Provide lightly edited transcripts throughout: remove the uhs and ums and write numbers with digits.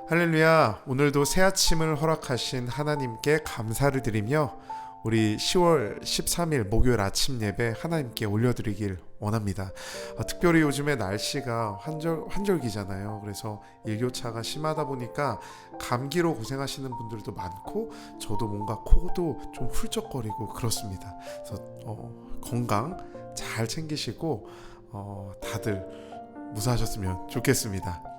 할렐루야. 오늘도 새 아침을 허락하신 하나님께 감사를 드리며 우리 10월 13일 목요일 아침 예배 하나님께 올려드리길 원합니다. 특별히 요즘에 날씨가 환절기잖아요. 그래서 일교차가 심하다 보니까 감기로 고생하시는 분들도 많고 저도 뭔가 코도 좀 훌쩍거리고 그렇습니다. 그래서 건강 잘 챙기시고 다들 무사하셨으면 좋겠습니다.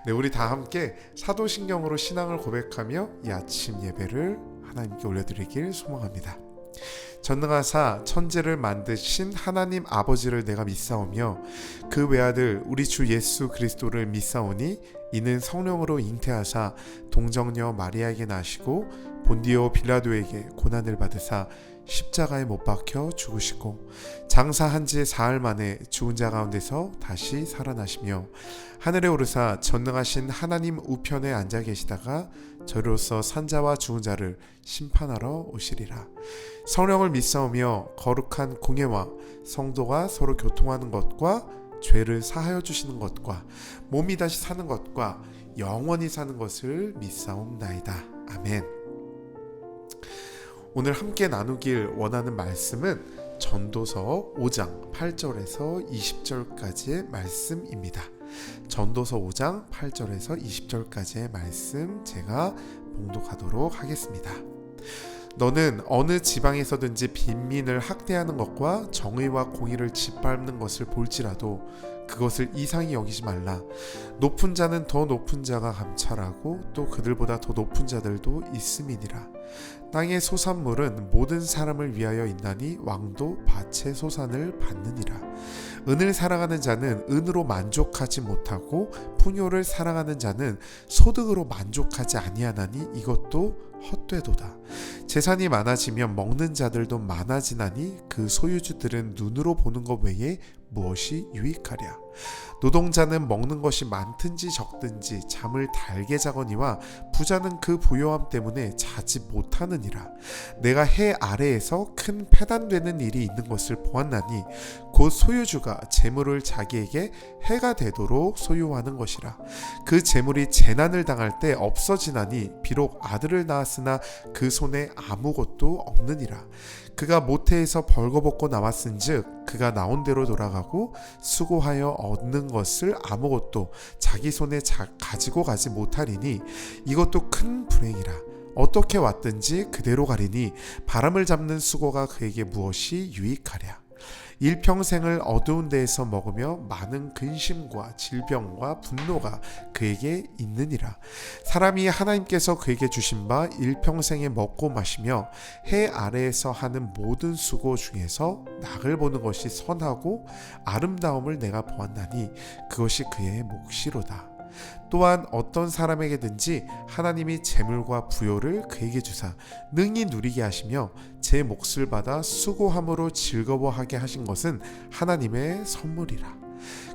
네, 우리 다 함께 사도신경으로 신앙을 고백하며 이 아침 예배를 하나님께 올려드리길 소망합니다. 전능하사 천지를 만드신 하나님 아버지를 내가 믿사오며 그 외아들 우리 주 예수 그리스도를 믿사오니 이는 성령으로 잉태하사 동정녀 마리아에게 나시고 본디오 빌라도에게 고난을 받으사 십자가에 못 박혀 죽으시고 장사한 지 사흘 만에 죽은 자 가운데서 다시 살아나시며 하늘에 오르사 전능하신 하나님 우편에 앉아 계시다가 저로서 산자와 죽은 자를 심판하러 오시리라. 성령을 믿사오며 거룩한 공예와 성도가 서로 교통하는 것과 죄를 사하여 주시는 것과 몸이 다시 사는 것과 영원히 사는 것을 믿사옵나이다. 아멘. 오늘 함께 나누길 원하는 말씀은 전도서 5장 8절에서 20절까지의 말씀입니다. 전도서 5장 8절에서 20절까지의 말씀 제가 봉독하도록 하겠습니다. 너는 어느 지방에서든지 빈민을 학대하는 것과 정의와 공의를 짓밟는 것을 볼지라도 그것을 이상히 여기지 말라. 높은 자는 더 높은 자가 감찰하고 또 그들보다 더 높은 자들도 있음이니라. 땅의 소산물은 모든 사람을 위하여 있나니 왕도 밭의 소산을 받느니라. 은을 사랑하는 자는 은으로 만족하지 못하고 풍요를 사랑하는 자는 소득으로 만족하지 아니하나니 이것도 헛되도다. 재산이 많아지면 먹는 자들도 많아지나니 그 소유주들은 눈으로 보는 것 외에 무엇이 유익하랴. 노동자는 먹는 것이 많든지 적든지 잠을 달게 자거니와 부자는 그 부요함 때문에 자지 못하느니라. 내가 해 아래에서 큰 패단되는 일이 있는 것을 보았나니 곧 소유주가 재물을 자기에게 해가 되도록 소유하는 것이라. 그 재물이 재난을 당할 때 없어지나니 비록 아들을 낳았으나 그 손에 아무것도 없느니라. 그가 모태에서 벌거벗고 나왔은즉 그가 나온 대로 돌아가고 수고하여 얻는 것을 아무것도 자기 손에 가지고 가지 못하리니 이것도 큰 불행이라. 어떻게 왔든지 그대로 가리니 바람을 잡는 수고가 그에게 무엇이 유익하랴. 일평생을 어두운 데에서 먹으며 많은 근심과 질병과 분노가 그에게 있느니라. 사람이 하나님께서 그에게 주신 바 일평생에 먹고 마시며 해 아래에서 하는 모든 수고 중에서 낙을 보는 것이 선하고 아름다움을 내가 보았나니 그것이 그의 몫이로다. 또한 어떤 사람에게든지 하나님이 재물과 부요를 그에게 주사 능히 누리게 하시며 제 몫을 받아 수고함으로 즐거워하게 하신 것은 하나님의 선물이라.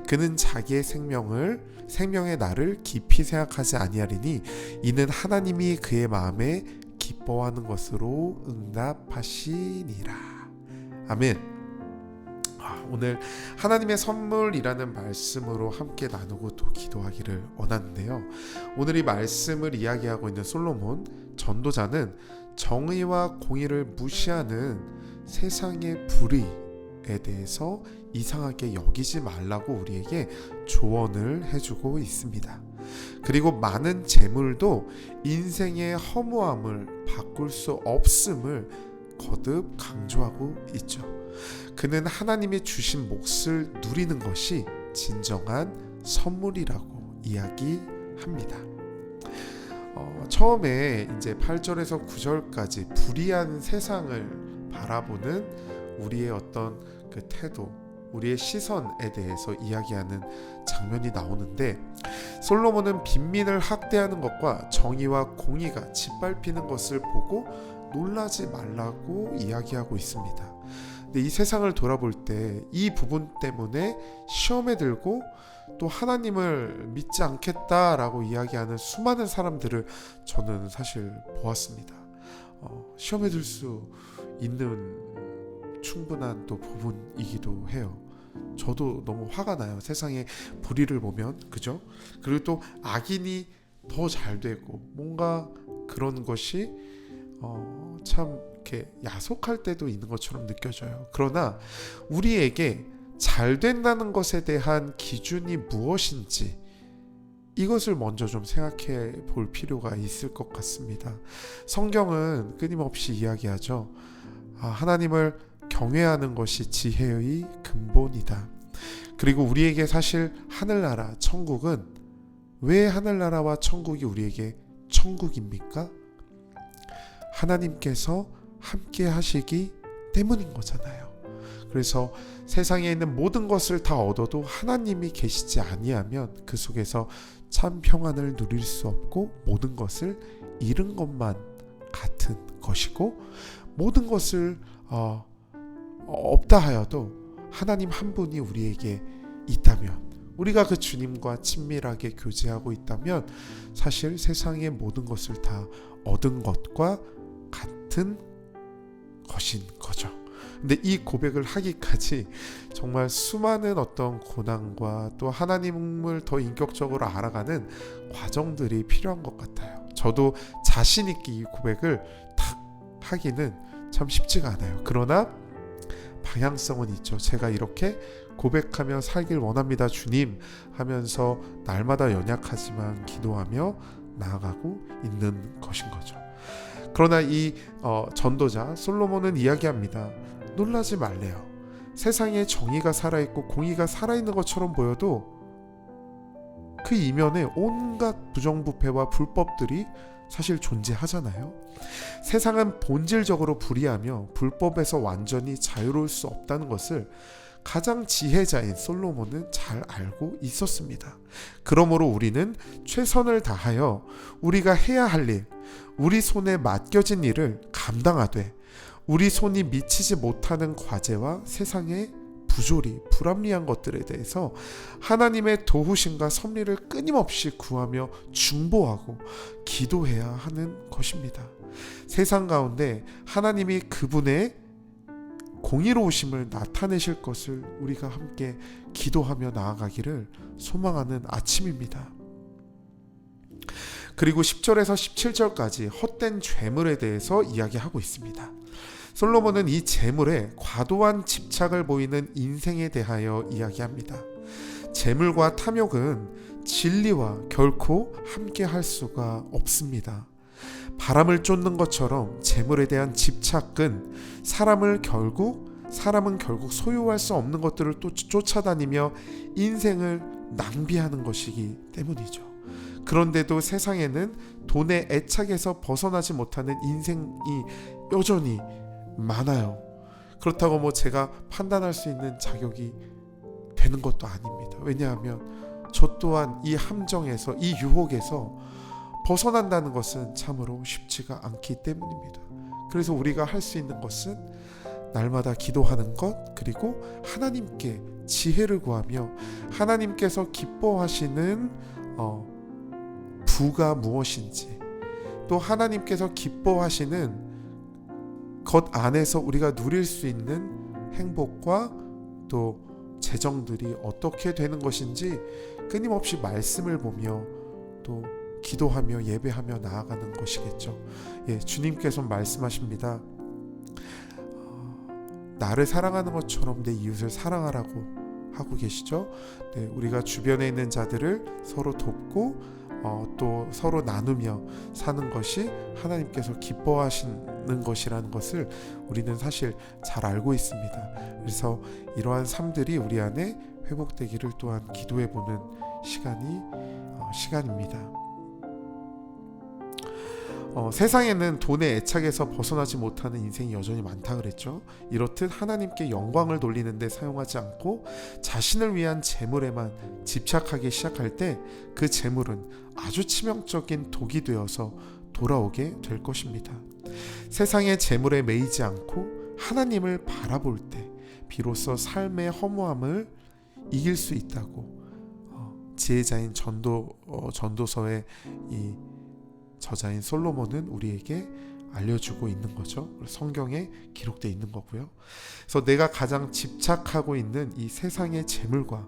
그는 자기의 생명의 날을 깊이 생각하지 아니하리니 이는 하나님이 그의 마음에 기뻐하는 것으로 응답하시니라. 아멘. 오늘 하나님의 선물이라는 말씀으로 함께 나누고 또 기도하기를 원하는데요. 오늘 이 말씀을 이야기하고 있는 솔로몬 전도자는 정의와 공의를 무시하는 세상의 불의에 대해서 이상하게 여기지 말라고 우리에게 조언을 해주고 있습니다. 그리고 많은 재물도 인생의 허무함을 바꿀 수 없음을 거듭 강조하고 있죠. 그는 하나님이 주신 몫을 누리는 것이 진정한 선물이라고 이야기합니다. 처음에 이제 8절에서 9절까지 불의한 세상을 바라보는 우리의 어떤 그 태도, 우리의 시선에 대해서 이야기하는 장면이 나오는데 솔로몬은 빈민을 학대하는 것과 정의와 공의가 짓밟히는 것을 보고 놀라지 말라고 이야기하고 있습니다. 근데 이 세상을 돌아볼 때 이 부분 때문에 시험에 들고 또 하나님을 믿지 않겠다라고 이야기하는 수많은 사람들을 저는 사실 보았습니다. 시험에 들 수 있는 충분한 또 부분이기도 해요. 저도 너무 화가 나요. 세상의 불의를 보면, 그죠? 그리고 또 악인이 더 잘 되고 뭔가 그런 것이 참 이렇게 야속할 때도 있는 것처럼 느껴져요. 그러나 우리에게 잘 된다는 것에 대한 기준이 무엇인지 이것을 먼저 좀 생각해 볼 필요가 있을 것 같습니다. 성경은 끊임없이 이야기하죠. 하나님을 경외하는 것이 지혜의 근본이다. 그리고 우리에게 사실 하늘나라, 천국은 왜 하늘나라와 천국이 우리에게 천국입니까? 하나님께서 함께 하시기 때문인 거잖아요. 그래서 세상에 있는 모든 것을 다 얻어도 하나님이 계시지 아니하면 그 속에서 참 평안을 누릴 수 없고 모든 것을 잃은 것만 같은 것이고, 모든 것을 없다 하여도 하나님 한 분이 우리에게 있다면, 우리가 그 주님과 친밀하게 교제하고 있다면 사실 세상의 모든 것을 다 얻은 것과 같은 것인 거죠. 근데 이 고백을 하기까지 정말 수많은 어떤 고난과 또 하나님을 더 인격적으로 알아가는 과정들이 필요한 것 같아요. 저도 자신 있게 이 고백을 탁 하기는 참 쉽지가 않아요. 그러나 방향성은 있죠. 제가 이렇게 고백하며 살길 원합니다, 주님 하면서 날마다 연약하지만 기도하며 나아가고 있는 것인 거죠. 그러나 이 전도자 솔로몬은 이야기합니다. 놀라지 말래요. 세상에 정의가 살아있고 공의가 살아있는 것처럼 보여도 그 이면에 온갖 부정부패와 불법들이 사실 존재하잖아요. 세상은 본질적으로 불의하며 불법에서 완전히 자유로울 수 없다는 것을 가장 지혜자인 솔로몬은 잘 알고 있었습니다. 그러므로 우리는 최선을 다하여 우리가 해야 할 일, 우리 손에 맡겨진 일을 감당하되 우리 손이 미치지 못하는 과제와 세상의 부조리, 불합리한 것들에 대해서 하나님의 도우심과 섭리를 끊임없이 구하며 중보하고 기도해야 하는 것입니다. 세상 가운데 하나님이 그분의 공의로우심을 나타내실 것을 우리가 함께 기도하며 나아가기를 소망하는 아침입니다. 그리고 10절에서 17절까지 헛된 죄물에 대해서 이야기하고 있습니다. 솔로몬은 이 재물에 과도한 집착을 보이는 인생에 대하여 이야기합니다. 재물과 탐욕은 진리와 결코 함께 할 수가 없습니다. 바람을 쫓는 것처럼 재물에 대한 집착은 사람은 결국 소유할 수 없는 것들을 또 쫓아다니며 인생을 낭비하는 것이기 때문이죠. 그런데도 세상에는 돈의 애착에서 벗어나지 못하는 인생이 여전히 많아요. 그렇다고 제가 판단할 수 있는 자격이 되는 것도 아닙니다. 왜냐하면 저 또한 이 함정에서, 이 유혹에서 벗어난다는 것은 참으로 쉽지가 않기 때문입니다. 그래서 우리가 할 수 있는 것은 날마다 기도하는 것, 그리고 하나님께 지혜를 구하며 하나님께서 기뻐하시는 부가 무엇인지, 또 하나님께서 기뻐하시는 것 안에서 우리가 누릴 수 있는 행복과 또 재정들이 어떻게 되는 것인지 끊임없이 말씀을 보며 또 기도하며 예배하며 나아가는 것이겠죠. 주님께서 말씀하십니다. 나를 사랑하는 것처럼 내 이웃을 사랑하라고 하고 계시죠. 우리가 주변에 있는 자들을 서로 돕고 또 서로 나누며 사는 것이 하나님께서 기뻐하시는 것이라는 것을 우리는 사실 잘 알고 있습니다. 그래서 이러한 삶들이 우리 안에 회복되기를 또한 기도해보는 시간입니다. 세상에는 돈의 애착에서 벗어나지 못하는 인생이 여전히 많다 그랬죠. 이렇듯 하나님께 영광을 돌리는 데 사용하지 않고 자신을 위한 재물에만 집착하기 시작할 때 그 재물은 아주 치명적인 독이 되어서 돌아오게 될 것입니다. 세상의 재물에 매이지 않고 하나님을 바라볼 때 비로소 삶의 허무함을 이길 수 있다고 지혜자인 전도서의 이 저자인 솔로몬은 우리에게 알려주고 있는 거죠. 성경에 기록되어 있는 거고요. 그래서 내가 가장 집착하고 있는 이 세상의 재물과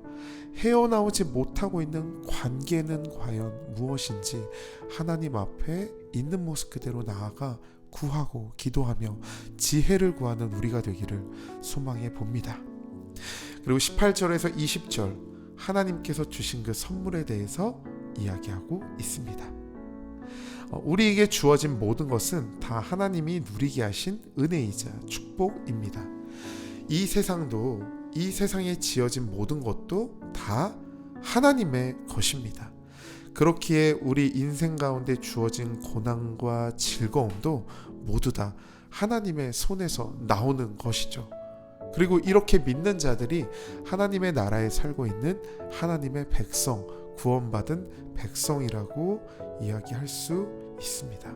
헤어나오지 못하고 있는 관계는 과연 무엇인지 하나님 앞에 있는 모습 그대로 나아가 구하고 기도하며 지혜를 구하는 우리가 되기를 소망해 봅니다. 그리고 18절에서 20절 하나님께서 주신 그 선물에 대해서 이야기하고 있습니다. 우리에게 주어진 모든 것은 다 하나님이 누리게 하신 은혜이자 축복입니다. 이 세상도, 이 세상에 지어진 모든 것도 다 하나님의 것입니다. 그렇기에 우리 인생 가운데 주어진 고난과 즐거움도 모두 다 하나님의 손에서 나오는 것이죠. 그리고 이렇게 믿는 자들이 하나님의 나라에 살고 있는 하나님의 백성, 구원받은 백성이라고 이야기할 수 있습니다.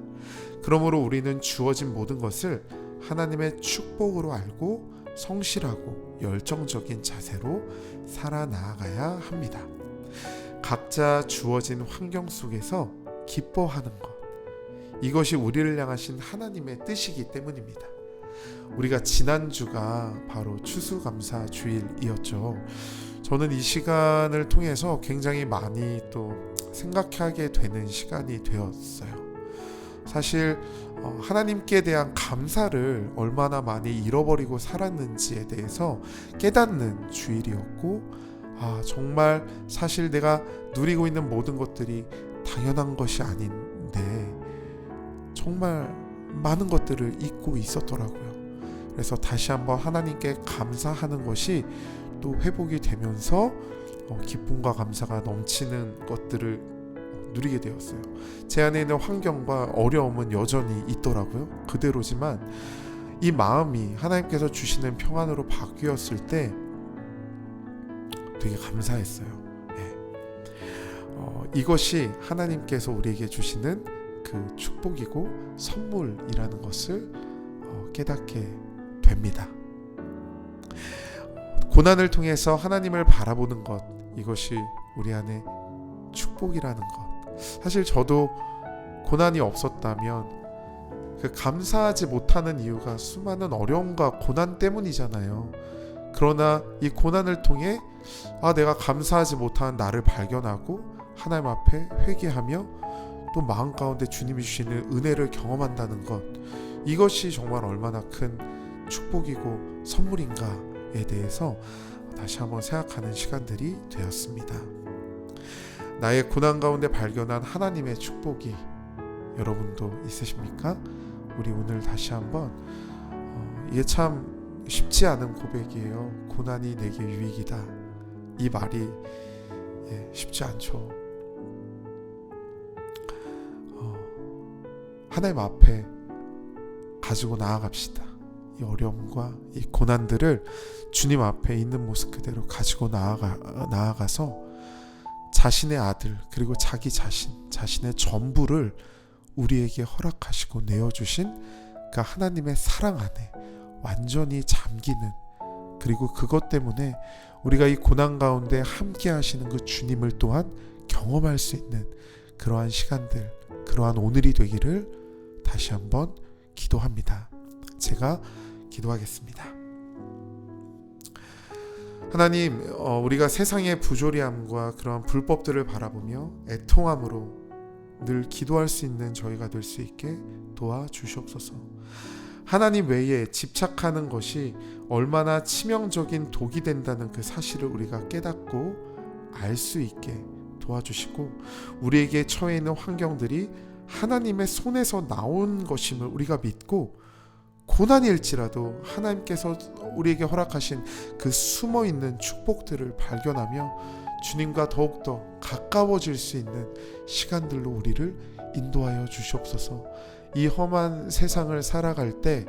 그러므로 우리는 주어진 모든 것을 하나님의 축복으로 알고 성실하고 열정적인 자세로 살아나가야 합니다. 각자 주어진 환경 속에서 기뻐하는 것, 이것이 우리를 향하신 하나님의 뜻이기 때문입니다. 우리가 지난주가 바로 추수감사주일이었죠. 저는 이 시간을 통해서 굉장히 많이 또 생각하게 되는 시간이 되었어요. 사실 하나님께 대한 감사를 얼마나 많이 잃어버리고 살았는지에 대해서 깨닫는 주일이었고, 정말 사실 내가 누리고 있는 모든 것들이 당연한 것이 아닌데 정말 많은 것들을 잊고 있었더라고요. 그래서 다시 한번 하나님께 감사하는 것이 또 회복이 되면서 기쁨과 감사가 넘치는 것들을 누리게 되었어요. 제 안에 있는 환경과 어려움은 여전히 있더라고요. 그대로지만 이 마음이 하나님께서 주시는 평안으로 바뀌었을 때 되게 감사했어요. 이것이 하나님께서 우리에게 주시는 그 축복이고 선물이라는 것을 깨닫게 됩니다. 고난을 통해서 하나님을 바라보는 것, 이것이 우리 안에 축복이라는 것. 사실 저도 고난이 없었다면 그 감사하지 못하는 이유가 수많은 어려움과 고난 때문이잖아요. 그러나 이 고난을 통해 내가 감사하지 못한 나를 발견하고 하나님 앞에 회개하며 또 마음 가운데 주님이 주시는 은혜를 경험한다는 것, 이것이 정말 얼마나 큰 축복이고 선물인가에 대해서 다시 한번 생각하는 시간들이 되었습니다. 나의 고난 가운데 발견한 하나님의 축복이 여러분도 있으십니까? 우리 오늘 다시 한번 이게 참 쉽지 않은 고백이에요. 고난이 내게 유익이다. 이 말이 쉽지 않죠. 하나님 앞에 가지고 나아갑시다. 이 어려움과 이 고난들을 주님 앞에 있는 모습 그대로 가지고 나아가서 자신의 아들 그리고 자기 자신의 전부를 우리에게 허락하시고 내어주신 그 하나님의 사랑 안에 완전히 잠기는, 그리고 그것 때문에 우리가 이 고난 가운데 함께 하시는 그 주님을 또한 경험할 수 있는 그러한 시간들, 그러한 오늘이 되기를 다시 한번 기도합니다. 제가 기도하겠습니다. 하나님, 우리가 세상의 부조리함과 그러한 불법들을 바라보며 애통함으로 늘 기도할 수 있는 저희가 될 수 있게 도와주시옵소서. 하나님 외에 집착하는 것이 얼마나 치명적인 독이 된다는 그 사실을 우리가 깨닫고 알 수 있게 도와주시고, 우리에게 처해 있는 환경들이 하나님의 손에서 나온 것임을 우리가 믿고, 고난일지라도 하나님께서 우리에게 허락하신 그 숨어있는 축복들을 발견하며 주님과 더욱더 가까워질 수 있는 시간들로 우리를 인도하여 주시옵소서. 이 험한 세상을 살아갈 때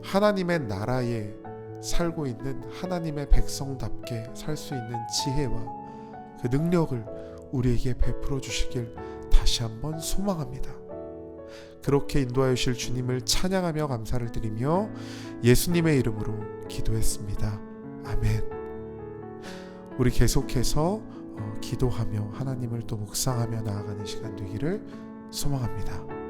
하나님의 나라에 살고 있는 하나님의 백성답게 살 수 있는 지혜와 그 능력을 우리에게 베풀어 주시길 다시 한번 소망합니다. 그렇게 인도하여 주실 주님을 찬양하며 감사를 드리며 예수님의 이름으로 기도했습니다. 아멘. 우리 계속해서 기도하며 하나님을 또 묵상하며 나아가는 시간 되기를 소망합니다.